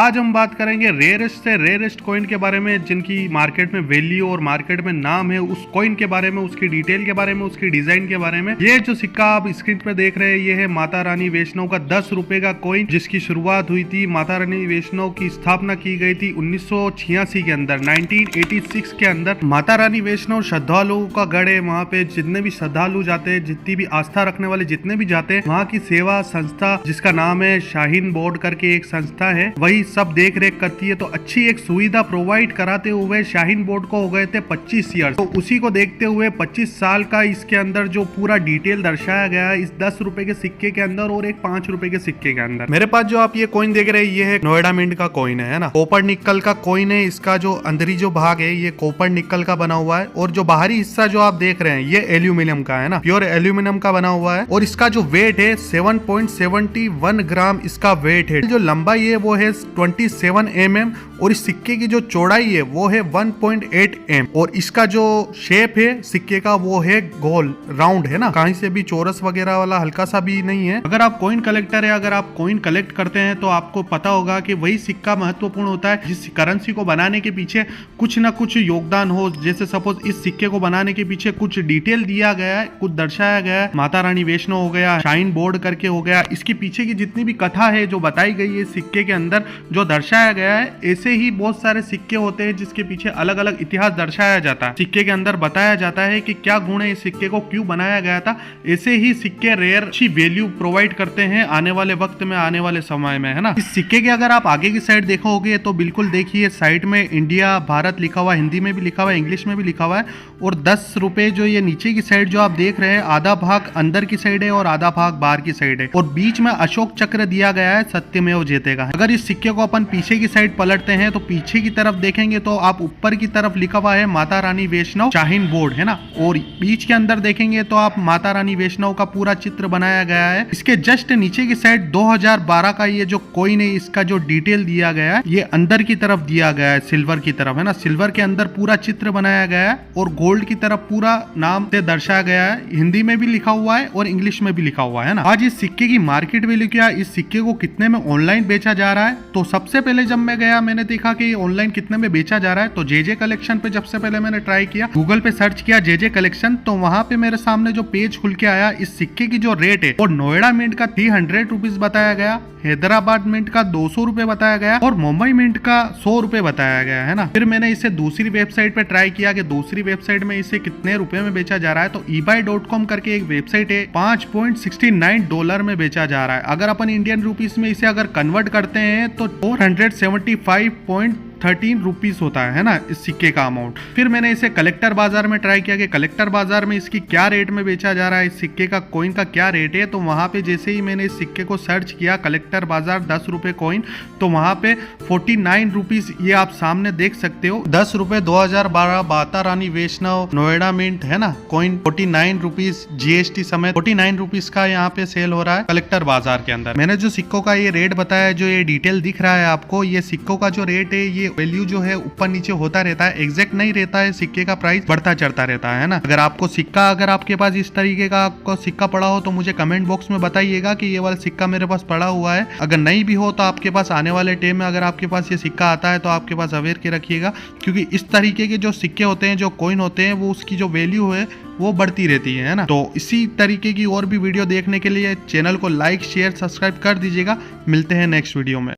आज हम बात करेंगे रेयरेस्ट से रेयरेस्ट कॉइन के बारे में, जिनकी मार्केट में वैल्यू और मार्केट में नाम है, उस कॉइन के बारे में, उसकी डिटेल के बारे में, उसकी डिजाइन के बारे में। ये जो सिक्का आप स्क्रीन पे देख रहे हैं, ये है माता रानी वैष्णव का 10 रुपए का कॉइन, जिसकी शुरुआत हुई थी, माता रानी वैष्णव की स्थापना की गई थी 1986 के अंदर, 1986 के अंदर। माता रानी वैष्णव श्रद्धालुओं का गढ़ है। वहाँ पे जितने भी श्रद्धालु जाते हैं, जितनी भी आस्था रखने वाले जितने भी जाते हैं, वहाँ की सेवा संस्था जिसका नाम है शाहीन बोर्ड करके एक संस्था है, वही सब देख रेख करती है। तो अच्छी एक सुविधा प्रोवाइड कराते हुए शाहीन बोर्ड को हो गए थे 25 ईयर। तो उसी को देखते हुए 25 साल का इसके अंदर जो पूरा डिटेल दर्शाया गया है इस 10 रुपए के सिक्के के अंदर और एक 5 रुपए के सिक्के के अंदर। मेरे पास जो आप ये कॉइन देख रहे हैं, ये है नोएडा मिंट का कॉइन है ना, कॉपर निकल का कॉइन है। इसका जो अंदरी जो भाग है ये कॉपर निकल का बना हुआ है, और जो बाहरी हिस्सा जो आप देख रहे हैं ये एल्यूमिनियम का है ना, प्योर एल्यूमिनियम का बना हुआ है। और इसका जो वेट है 7.71 ग्राम इसका वेट है। जो लंबाई है वो है 27 mm, और इस सिक्के की जो चौड़ाई है वो है 1.8 mm, और इसका जो शेप है सिक्के का वो है गोल राउंड है ना, कहीं से भी चौरस वगैरह वाला हल्का सा भी नहीं है। अगर आप कॉइन कलेक्टर है, अगर आप कॉइन कलेक्ट करते हैं तो आपको पता होगा कि वही सिक्का महत्वपूर्ण होता है जिस करेंसी को बनाने के पीछे कुछ ना कुछ योगदान हो। जैसे सपोज इस सिक्के को बनाने के पीछे कुछ डिटेल दिया गया है, कुछ दर्शाया गया है, माता रानी वैष्णव हो गया, शाहीन बोर्ड करके हो गया, इसके पीछे की जितनी भी कथा है जो बताई गई है सिक्के के अंदर जो दर्शाया गया है, ऐसे ही बहुत सारे सिक्के होते हैं जिसके पीछे अलग अलग इतिहास दर्शाया जाता है। सिक्के के अंदर बताया जाता है कि क्या गुण है इस सिक्के को, क्यों बनाया गया था। ऐसे ही सिक्के रेयर अच्छी वैल्यू प्रोवाइड करते हैं आने वाले वक्त में, आने वाले समय में, है ना। इस सिक्के के अगर आप आगे की साइड देखोगे तो बिल्कुल देखिए साइड में इंडिया भारत लिखा हुआ है, हिंदी में भी लिखा हुआ है, इंग्लिश में भी लिखा हुआ है। और 10 रुपए जो ये नीचे की साइड जो आप देख रहे हैं, आधा भाग अंदर की साइड है और आधा भाग बाहर की साइड है, और बीच में अशोक चक्र दिया गया है, सत्यमेव जयते का। अगर इस सिक्के को अपन पीछे की साइड पलटते हैं तो पीछे की तरफ देखेंगे तो आप ऊपर की तरफ लिखा हुआ है माता रानी वैष्णव शाहीन बोर्ड है ना, और बीच के अंदर देखेंगे तो आप माता रानी वैष्णव का पूरा चित्र बनाया गया है। इसके जस्ट नीचे की साइड 2012 का ये जो कॉइन है, इसका जो डिटेल दिया गया है ये अंदर की तरफ दिया गया है, सिल्वर की तरफ है ना, सिल्वर के अंदर पूरा चित्र बनाया गया है, और गोल्ड की तरफ पूरा नाम से दर्शाया गया है। हिंदी में भी लिखा हुआ है और इंग्लिश में भी लिखा हुआ है ना। आज इस सिक्के की मार्केट वैल्यू क्या, इस सिक्के को कितने में ऑनलाइन बेचा जा रहा है, तो सबसे पहले जब मैं गया मैंने देखा कि ऑनलाइन कितने में बेचा जा रहा है। तो जेजे कलेक्शन पे सबसे पहले मैंने ट्राई किया, गूगल पे सर्च किया जेजे कलेक्शन, तो वहां पे मेरे सामने जो पेज खुल के आया, इस सिक्के की जो रेट है वो नोएडा मिंट का 300 रुपीज बताया गया, हैदराबाद मिंट का 200 रुपए बताया गया, और मुंबई मिंट का 100 रुपए बताया गया है ना। फिर मैंने इसे दूसरी वेबसाइट पे ट्राई किया कि दूसरी वेबसाइट में इसे कितने रुपए में बेचा जा रहा है। तो eBay.com करके एक वेबसाइट है, $5.69 में बेचा जा रहा है। अगर अपन इंडियन रुपीस में इसे अगर कन्वर्ट करते हैं तो 475.13 रुपीज होता है ना इस सिक्के का अमाउंट। फिर मैंने इसे कलेक्टर बाजार में ट्राई किया कि कलेक्टर बाजार में इसकी क्या रेट में बेचा जा रहा है, इस सिक्के का कॉइन का क्या रेट है। तो वहां पे जैसे ही मैंने इस सिक्के को सर्च किया कलेक्टर बाजार 10 रुपए कॉइन, तो वहां पे 49 रुपीज ये आप सामने देख सकते हो, 10 रुपए 2012 माता रानी वैष्णव नोएडा मिंट है ना कॉइन 49 रुपीज जीएसटी समेत 49 रुपीज का यहाँ पे सेल हो रहा है कलेक्टर बाजार के अंदर। मैंने जो सिक्कों का ये रेट बताया, जो ये डिटेल दिख रहा है आपको, ये सिक्कों का जो रेट है ये वैल्यू जो है ऊपर नीचे होता रहता है, एग्जैक्ट नहीं रहता है, सिक्के का प्राइस बढ़ता चढ़ता रहता है ना। अगर आपको सिक्का, अगर आपके पास इस तरीके का आपको सिक्का पड़ा हो तो मुझे कमेंट बॉक्स में बताइएगा कि ये वाला सिक्का मेरे पास पड़ा हुआ है। अगर नहीं भी हो तो आपके पास आने वाले टाइम में अगर आपके पास ये सिक्का आता है तो आपके पास अवेयर के रखिएगा, क्योंकि इस तरीके के जो सिक्के होते हैं, जो कॉइन होते हैं, वो उसकी जो वैल्यू है वो बढ़ती रहती है ना। तो इसी तरीके की और भी वीडियो देखने के लिए चैनल को लाइक शेयर सब्सक्राइब कर दीजिएगा। मिलते हैं नेक्स्ट वीडियो में।